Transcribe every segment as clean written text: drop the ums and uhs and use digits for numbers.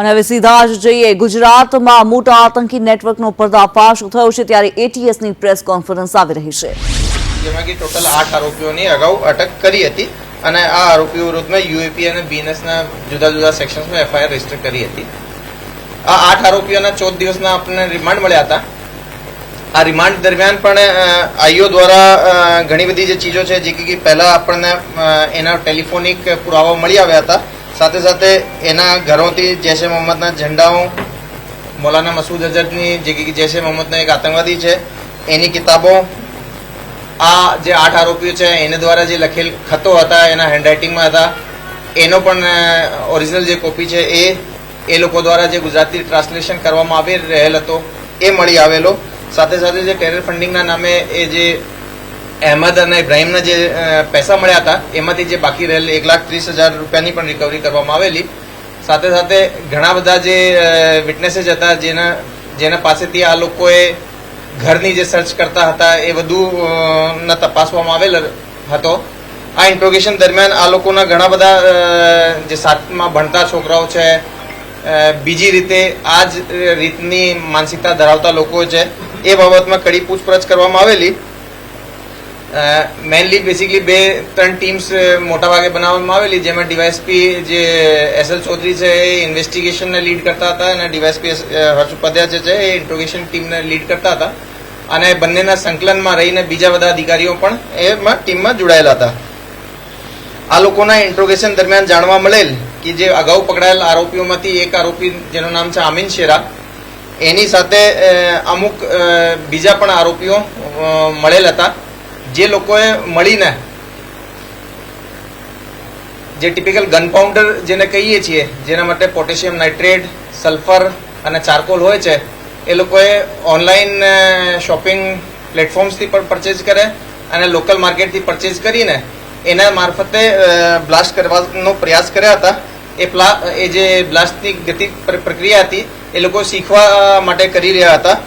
અને હવે સીધા જ જઈએ ગુજરાતમાં મોટા આતંકી નેટવર્કનો પર્દાફાશ થયો છે ત્યારે એટીએસની પ્રેસ કોન્ફરન્સ આવી રહી છે જેમાં કે ટોટલ 8 આરોપીઓની અગાઉ અટક કરી હતી અને આ આરોપીઓ વિરુદ્ધમાં યુએપી અને બીએનએસના જુદા જુદા સેક્શન્સમાં એફઆઈઆર રજીસ્ટર કરી હતી। આ 8 આરોપીઓના 14 દિવસના આપણને રિમાન્ડ મળ્યા હતા। આ રિમાન્ડ દરમિયાન પણ આઈઓ દ્વારા ઘણી બધી જે ચીજો છે જે કે પહેલા આપણને એના ટેલિફોનિક પુરાવા મળી આવ્યા હતા। સાથે સાથે એના ઘરોથી જૈશ એ મોહમ્મદના ઝંડાઓ, મૌલાના મસૂદ અઝહરની જે કે જૈશ એ મોહમ્મદના એક આતંકવાદી છે એની કિતાબો, આ જે 8 આરોપીઓ છે એને દ્વારા જે લખેલ ખતો હતા એના હેન્ડરાઇટિંગમાં હતા એનો પણ ઓરિજિનલ જે કોપી છે એ લોકો દ્વારા જે ગુજરાતી ટ્રાન્સલેશન કરવામાં આવી રહેલ હતો એ મળી આવેલો। સાથે સાથે જે ટેરર ફંડિંગના નામે એ જે અહેમદ અને ઇબ્રાહીમના જે પૈસા મળ્યા હતા એમાંથી જે બાકી રહેલ 1,30,000 રૂપિયાની પણ રિકવરી કરવામાં આવેલી। સાથે સાથે ઘણા બધા જે વિટનેસીસ હતા જેના પાસેથી આ લોકોએ ઘરની જે સર્ચ કરતા હતા એ બધું તપાસવામાં આવેલ હતો। આ ઇન્ટ્રોગેશન દરમિયાન આ લોકોના ઘણા બધા જે સાથમાં ભણતા છોકરાઓ છે, બીજી રીતે આ જ રીતની માનસિકતા ધરાવતા લોકો છે એ બાબતમાં કડી પૂછપરછ કરવામાં આવેલી। મેઇનલી બેસિકલી 2-3 ટીમ્સ મોટા ભાગે બનાવવામાં આવેલી, જેમાં ડીવાયએસપી જે એસએલ ચૌધરી છે એ ઇન્વેસ્ટિગેશનને લીડ કરતા હતા અને ડીવાયએસપી હર્ષ ઉપાધ્યાય જે છે એ ઇન્ટ્રોગેશન ટીમને લીડ કરતા હતા અને બંનેના સંકલનમાં રહીને બીજા બધા અધિકારીઓ પણ એમાં ટીમમાં જોડાયેલા હતા। આ લોકોના ઇન્ટ્રોગેશન દરમિયાન જાણવા મળેલ કે જે અગાઉ પકડાયેલ આરોપીઓમાંથી એક આરોપી જેનું નામ છે આમીન શેરા, એની સાથે અમુક બીજા પણ આરોપીઓ મળેલ હતા જે લોકોએ મળીને જે ટિપિકલ ગન પાઉન્ડર જેને કહીએ છીએ, જેના માટે પોટેશિયમ નાઇટ્રેટ, સલ્ફર અને ચારકોલ હોય છે, એ લોકોએ ઓનલાઈન શોપિંગ પ્લેટફોર્મ્સથી પણ પરચેઝ કરે અને લોકલ માર્કેટથી પરચેઝ કરીને એના મારફતે બ્લાસ્ટ કરવાનો પ્રયાસ કર્યા હતા। એ જે બ્લાસ્ટની ગતિ પ્રક્રિયા હતી એ લોકો શીખવા માટે કરી રહ્યા હતા।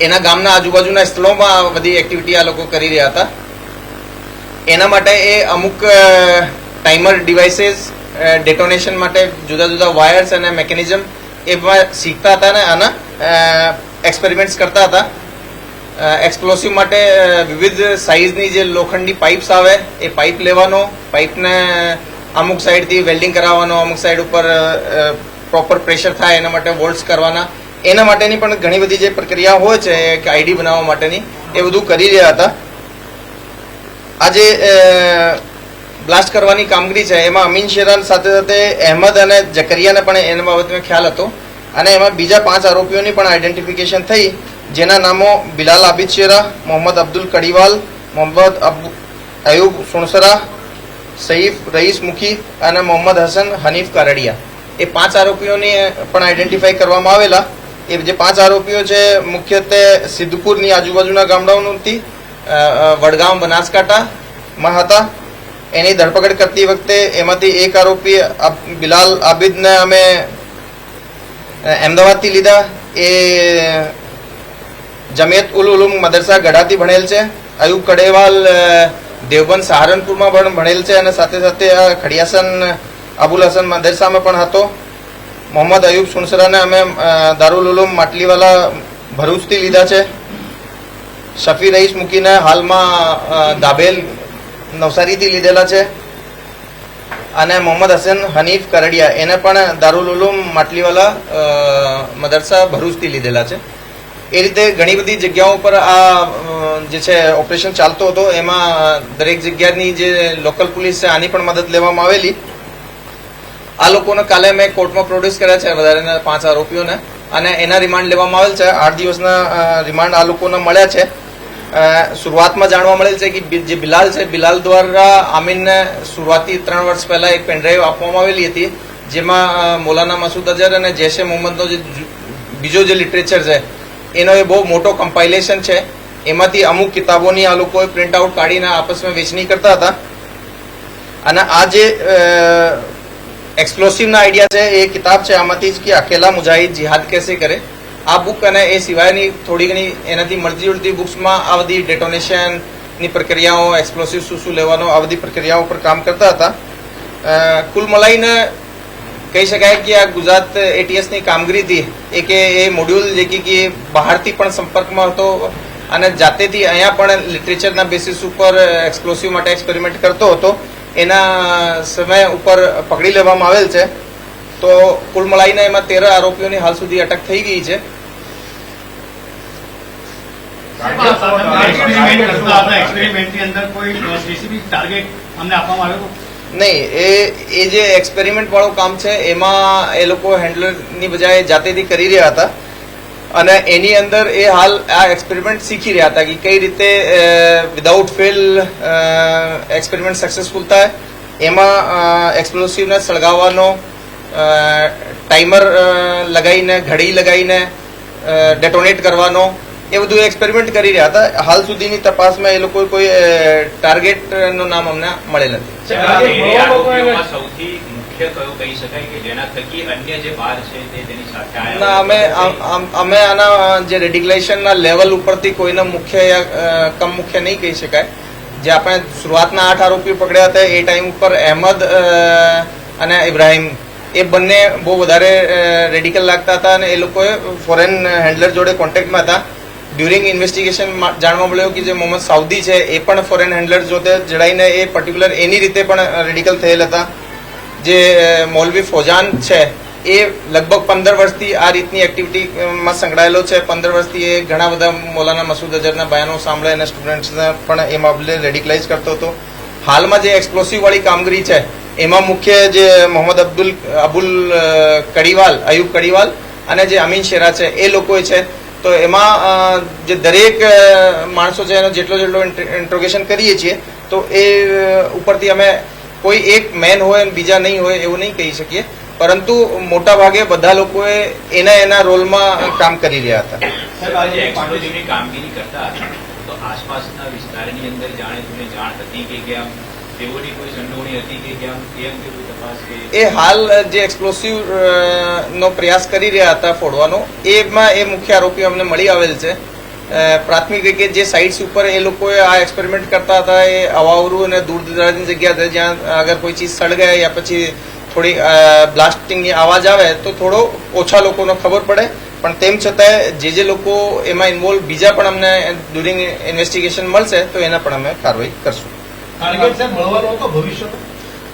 એના ગામના આજુબાજુના સ્થળોમાં બધી એક્ટિવિટી આ લોકો કરી રહ્યા હતા। એના માટે એ અમુક ટાઈમર ડિવાઇસીસ, ડેટોનેશન માટે જુદા જુદા વાયર્સ અને મેકેનિઝમ એમાં શીખતા હતા અને આના એક્સપેરિમેન્ટ્સ કરતા હતા। એક્સપ્લોસિવ માટે વિવિધ સાઇઝની જે લોખંડી પાઇપ્સ આવે એ પાઇપ લેવાનો, પાઇપને અમુક સાઈડથી વેલ્ડિંગ કરાવવાનો, અમુક સાઈડ ઉપર પ્રોપર પ્રેશર થાય એના માટે વોલ્ટ્સ કરવાના, એના માટેની પણ ઘણી બધી જે પ્રક્રિયા હોય છે કે આઈડી બનાવવા માટેની એ બધું કરી રહ્યા હતા। આજે બ્લાસ્ટ કરવાની કામગીરી છે એમાં અમીન શેરાન સાથે સાથે અહેમદ અને જકરિયાને પણ એના બાબતમાં ખ્યાલ હતો અને એમાં બીજા 5 આરોપીઓની પણ આઈડેન્ટિફિકેશન થઈ, જેના નામો બિલાલ આબિદ શેરા, મોહમ્મદ અબ્દુલ કડીવાલ, મોહમ્મદ અયુબ સુણસરા, સઈફ રઈસ મુખી અને મોહમ્મદ હસન હનીફ કારડિયા, એ 5 આરોપીઓની પણ આઈડેન્ટિફાઈ કરવામાં આવેલા। એ જે 5 આરોપીઓ છે મુખ્યત્વે સિદ્ધપુરની આજુબાજુના ગામડાઓથી, વડગામ બનાસકાંઠામાં હતા। એની ધરપકડ કરતી વખતે એમાંથી એક આરોપી બિલાલ આબિદને અમે અમદાવાદથી લીધા। એ જમિયત ઉલ ઉલુમ મદરસા ગઢાથી ભણેલ છે। અયુબ કડેવાલ દેવબંધ સહારનપુરમાં પણ ભણેલ છે અને સાથે સાથે ખડિયાસન અબુલ હસન મદરસામાં પણ હતો। મોહમ્મદ અયુબ સુણસરાને અમે દારુલ ઉલુમ માટલીવાલા ભરૂચથી લીધા છે। શફી રઈસ મૂકીને હાલમાં દાબેલ નવસારીથી લીધેલા છે અને મોહમ્મદ હસન હનીફ કરડિયા એને પણ દારુલ ઉલુમ માટલીવાલા મદરસા ભરૂચથી લીધેલા છે। એ રીતે ઘણી બધી જગ્યાઓ પર આ જે છે ઓપરેશન ચાલતો હતો, એમાં દરેક જગ્યાની જે લોકલ પોલીસ છે આની પણ મદદ લેવામાં આવેલી। આ લોકોને કાલે મેં કોર્ટમાં પ્રોડ્યુસ કર્યા છે વધારેના 5 આરોપીઓને અને એના રિમાન્ડ લેવામાં આવેલ છે। 8 દિવસના રિમાન્ડ આ લોકોને મળ્યા છે। શરૂઆતમાં જાણવા મળેલ છે કે જે બિલાલ છે, બિલાલ દ્વારા આમીનને શરૂઆતી 3 વર્ષ પહેલા એક પેનડ્રાઈવ આપવામાં આવેલી હતી જેમાં મૌલાના મસૂદ અઝહર અને જૈશ એ મોહમ્મદનો જે બીજો જે લિટરેચર છે એનો એ બહુ મોટો કમ્પાઇલેશન છે। એમાંથી અમુક કિતાબોની આ લોકોએ પ્રિન્ટ આઉટ કાઢીને આપસમાં વેચણી કરતા હતા અને આ જે એક્સપ્લોસિવના આઈડિયા છે એ કિતાબ છે આમાંથી જ કે અકેલા મુજાહિદ જિહાદ કેસે કરે, આ બુક અને એ સિવાયની થોડી ઘણી એનાથી મળતી જુલતી બુક્સમાં આ બધી ડેટોનેશનની પ્રક્રિયાઓ, એક્સપ્લોસિવ શું લેવાનો આ બધી પ્રક્રિયાઓ પર કામ કરતા હતા। કુલ મલાઈને કહી શકાય કે આ ગુજરાત એટીએસની કામગીરી હતી એ કે એ મોડ્યુલ જે કે બહારથી પણ સંપર્કમાં હતો અને જાતેથી અહીંયા પણ લિટરેચરના બેસિસ ઉપર એક્સપ્લોસિવ માટે એક્સપેરિમેન્ટ કરતો હતો, એના સમય ઉપર પકડી લેવામાં આવેલ છે. તો કુલ મળીને એમાં 13 આરોપીઓની હાલ સુધી અટક થઈ ગઈ છે. નહીં, એ જે એક્સપેરિમેન્ટ વાળું કામ છે એમાં એ લોકો હેન્ડલરની બજાય જાતેથી કરી રહ્યા હતા અને એની અંદર એ હાલ આ એક્સપેરિમેન્ટ શીખી રહ્યા હતા કે કઈ રીતે વિધાઉટ ફેલ એક્સપેરિમેન્ટ સક્સેસફુલ થાય. એમાં એક્સપ્લોસિવને સળગાવવાનો, ટાઈમર લગાવીને, ઘડી લગાવીને ડેટોનેટ કરવાનો, એ બધું એક્સપેરિમેન્ટ કરી રહ્યા હતા. હાલ સુધીની તપાસમાં એ લોકો કોઈ ટાર્ગેટનું નામ અમને મળેલ નથી. સૌથી મુખ્ય કયો કહી શકાય કે જેના થકી અન્ય જે બાર છે તે તેની સાથે ના, અમે આના જે રેડિકલાઇઝેશનના લેવલ ઉપરથી કોઈને મુખ્ય યા કમ મુખ્ય નહીં કહી શકાય. જે આપણે શરૂઆતના 8 આરોપીઓ પકડ્યા હતા એ ટાઈમ ઉપર અહેમદ અને ઇબ્રાહિમ એ બંને બહુ વધારે રેડિકલ લાગતા હતા અને એ લોકોએ ફોરેન હેન્ડલર જોડે કોન્ટેક્ટમાં હતા. ડ્યુરિંગ ઇન્વેસ્ટિગેશન જાણવા મળ્યું કે જે મોહમ્મદ સાઉદી છે એ પણ ફોરેન હેન્ડલર જોડે જડાઈને એ પર્ટિક્યુલર એની રીતે પણ રેડિકલ થયેલ હતા. જે મૌલવી ફોજાન છે એ લગભગ 15 વર્ષથી આ રીતની એક્ટિવિટીમાં સંકળાયેલો છે. 15 વર્ષથી એ ઘણા બધા મૌલાના મસૂદ અઝહરના બયાનો સાંભળે અને સ્ટુડન્ટ્સને પણ એ મામલે રેડિકલાઇઝ કરતો હતો. હાલમાં જે એક્સપ્લોસિવ વાળી કામગીરી છે એમાં મુખ્ય જે મોહમ્મદ અબુલ કડીવાલ, અયુબ કડીવાલ અને જે અમીન શેરા છે એ લોકો છે. તો એમાં જે દરેક માણસો છે એનો જેટલો ઇન્ટ્રોગેશન કરીએ છીએ તો એ ઉપરથી અમે કોઈ એક મેન હોય અને બીજા નહીં હોય એવું નહીં કહી શકીએ, પરંતુ મોટા ભાગે બધા લોકોએ એના રોલમાં કામ કરી રહ્યા હતા. કામગીરી કરતા હતા તો આસપાસના વિસ્તારની અંદર જાણે તમને જાણ હતી કે કેમ તેઓની કોઈ સંડોવણી હતી કે કેમ કેમ કે કોઈ તપાસ કે એ હાલ જે એક્સપ્લોસિવ નો પ્રયાસ કરી રહ્યા હતા ફોડવાનો એમાં એ મુખ્ય આરોપી અમને મળી આવેલ છે. પ્રાથમિક રીતે જે સાઇટ્સ ઉપર એ લોકોએ આ એક્સપેરિમેન્ટ કરતા હતા એ અવાવરું અને દૂર દરાજની જગ્યા છે જ્યાં અગર કોઈ ચીજ સળગાય યા પછી થોડી બ્લાસ્ટિંગની આવાજ આવે તો થોડો ઓછા લોકોનો ખબર પડે, પણ તેમ છતાંય જે લોકો એમાં ઇન્વોલ્વ બીજા પણ અમને ડ્યુરિંગ ઇન્વેસ્ટિગેશન મળશે તો એના પણ અમે કાર્યવાહી કરશું.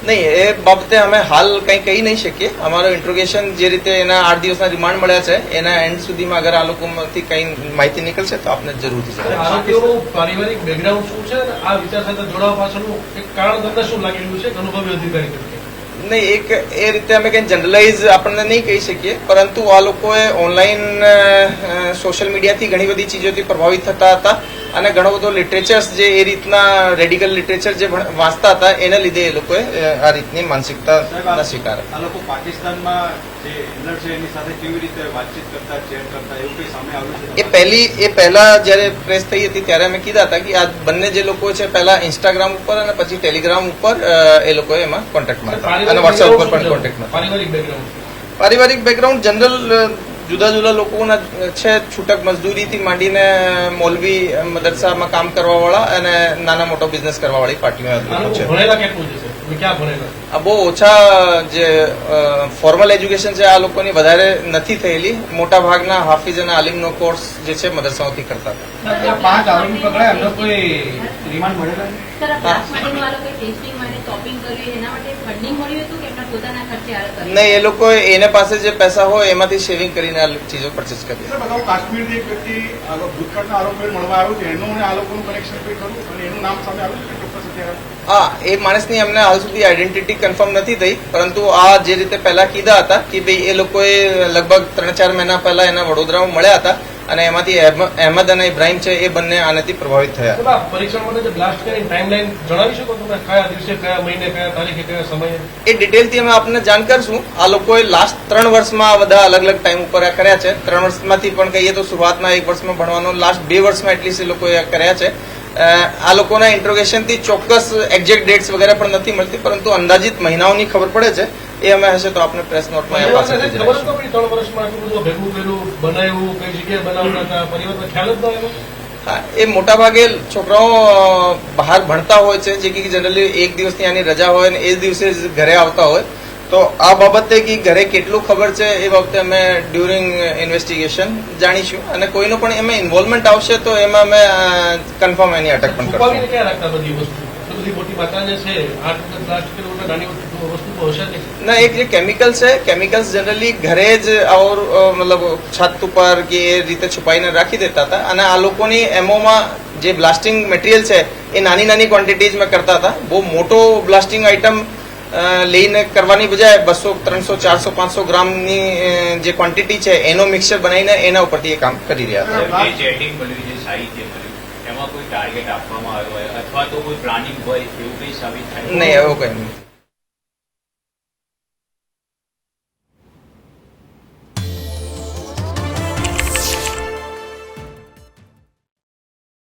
નહીં, એ બાબતે અમે હાલ કંઈ કહી નહીં શકીએ. અમારો ઇન્ટ્રોગેશન જે રીતે એના 8 દિવસના રિમાન્ડ મળ્યા છે એના એન્ડ સુધીમાં અગર આ લોકોમાંથી કંઈ માહિતી નીકળશે તો આપને જરૂરથી આરોપીઓનું પારિવારિક બેકગ્રાઉન્ડ શું છે, આ વિચાર સાથે જોડાવા પાછળનું એક કારણ તમને શું લાગી રહ્યું છે અનુભવી અધિકારી તરીકે? નહીં, એક એ રીતે અમે કંઈ જનરલાઇઝ આપણને નહીં કહી શકીએ, પરંતુ આ લોકોએ ઓનલાઈન સોશિયલ મીડિયાથી ઘણી બધી ચીજોથી પ્રભાવિત થતા હતા અને ઘણો બધો લિટરેચર્સ જે એ રીતના રેડિકલ લિટરેચર જે વાંચતા હતા એના લીધે એ લોકોએ આ રીતની માનસિકતાના શિકાર. આ લોકો પાકિસ્તાનમાં જે હિટલર છે એની સાથે કેવી રીતે વાતચીત કરતા, ચેટ કરતા એવું કંઈ સામે આવ્યું છે? એ પહેલા જયારે પ્રેસ થઈ હતી ત્યારે અમે કીધા હતા કે આ બંને જે લોકો છે પહેલા ઇન્સ્ટાગ્રામ ઉપર અને પછી ટેલિગ્રામ ઉપર એ લોકોએ એમાં કોન્ટેક્ટમાં અને વોટ્સએપ ઉપર પણ કોન્ટેક્ટમાં. પારિવારિક બેકગ્રાઉન્ડ જનરલ જુદા જુદા લોકોના છે, છૂટક મજદૂરીથી માંડીને મૌલવી મદરસામાં કામ કરવા વાળા અને નાના મોટો બિઝનેસ કરવા વાળી પાર્ટીઓ છે. આ બહુ ઓછા જે ફોર્મલ એજ્યુકેશન છે આ લોકોની વધારે નથી થયેલી. મોટા ભાગના હાફિઝ અને આલિમનો કોર્સ જે છે મદરસાઓથી કરતા હતા. 5 આરોપી પકડાયા, એમનો કોઈ રિમાન્ડ મળેલા? નહીં, એ લોકોએ એને પાસે જે પૈસા હોય એમાંથી સેવિંગ કરીને આ ચીજો પરચેસ કરી. કાશ્મીરથી એક વ્યક્તિ ભૂતકાળના આરોપી મળવા આવ્યું છે, એનું આ લોકોનું કનેક્શન કોઈ ખરું અને એનું નામ સામે આવ્યું છે ચોક્કસ અત્યારે? હા, એ માણસની અમને હાલ સુધી આઈડેન્ટિટી કન્ફર્મ નથી થઈ, પરંતુ આ જે રીતે પહેલા કીધા હતા કે ભાઈ એ લોકોએ લગભગ 3-4 મહિના પહેલા એના વડોદરામાં મળ્યા હતા અને એમાંથી અહેમદ અને ઇબ્રાહિમ છે એ બંને આનાથી પ્રભાવિત થયા. પરીક્ષણ માટે બ્લાસ્ટ કરીને ટાઈમલાઈન જણાવી શકો તમે? કયા દિવસે, કયા મહિને, કયા તારીખે, કયા સમયે? એ ડિટેલથી અમે આપને જાણ કરશું. આ લોકોએ લાસ્ટ 3 વર્ષમાં આ બધા અલગ અલગ ટાઈમ ઉપર આ કર્યા છે. 3 વર્ષમાંથી પણ કહીએ તો શરૂઆતના 1 વર્ષમાં ભણવાનો, લાસ્ટ 2 વર્ષમાં એટલીસ્ટ એ લોકોએ આ કર્યા છે. આ લોકોના ઇન્ટ્રોગેશનથી ચોક્કસ એક્ઝેક્ટ ડેટ્સ વગેરે પણ નથી મળતી, પરંતુ અંદાજિત મહિનાઓની ખબર પડે છે. એ અમે હશે તો આપણે પ્રેસ નોટમાં ખબર જ તો 3 વર્ષમાં આટલું બધું ભેગું કર્યું, બનાવ્યું, કઈ જગ્યાએ બનાવતા હતા, પરિવારનો ખ્યાલ જ ન આવ્યો? હા, એ મોટાભાગે છોકરાઓ બહાર ભણતા હોય છે, જે કે જનરલી 1 દિવસની આની રજા હોય ને એ જ દિવસે ઘરે આવતા હોય, તો આ બાબતે કે ઘરે કેટલું ખબર છે એ વખતે અમે ડ્યુરિંગ ઇન્વેસ્ટિગેશન જાણીશું અને કોઈનું પણ એમાં ઇન્વોલ્વમેન્ટ આવશે તો એમાં અમે કન્ફર્મ એની અટક પણ છુપાવીને કરશું. ક્યાં રાખતા બધી વસ્તુ તો બધી મોટી માત્રા જે છે 8 પ્લાસ્ટિક નાની વસ્તુ તો હશે નહીં. ના એક જે કેમિકલ્સ છે કેમિકલ્સ જનરલી ઘરે જ ઓર મતલબ છત ઉપર કે એ રીતે છુપાઈને રાખી દેતા હતા અને આ લોકોની એમોમાં જે બ્લાસ્ટિંગ મટીરિયલ છે એ નાની નાની ક્વોન્ટિટીઝમાં કરતા હતા. બહુ મોટો બ્લાસ્ટિંગ આઇટમ લઈને કરવાની બજાય 200 300 400 500 ગ્રામની જે ક્વોન્ટિટી છે એનો મિક્સચર બનાવીને એના ઉપરથી એ કામ કરી રહ્યા હતા. જે ચેટિંગ મળ્યું જે સાહિત્ય મળ્યું એમાં કોઈ ટાર્ગેટ આપવામાં આવ્યો હોય અથવા તો કોઈ પ્લાનિંગ હોય એવું કંઈ સાબિત થાય નહીં એવું કંઈ નહીં.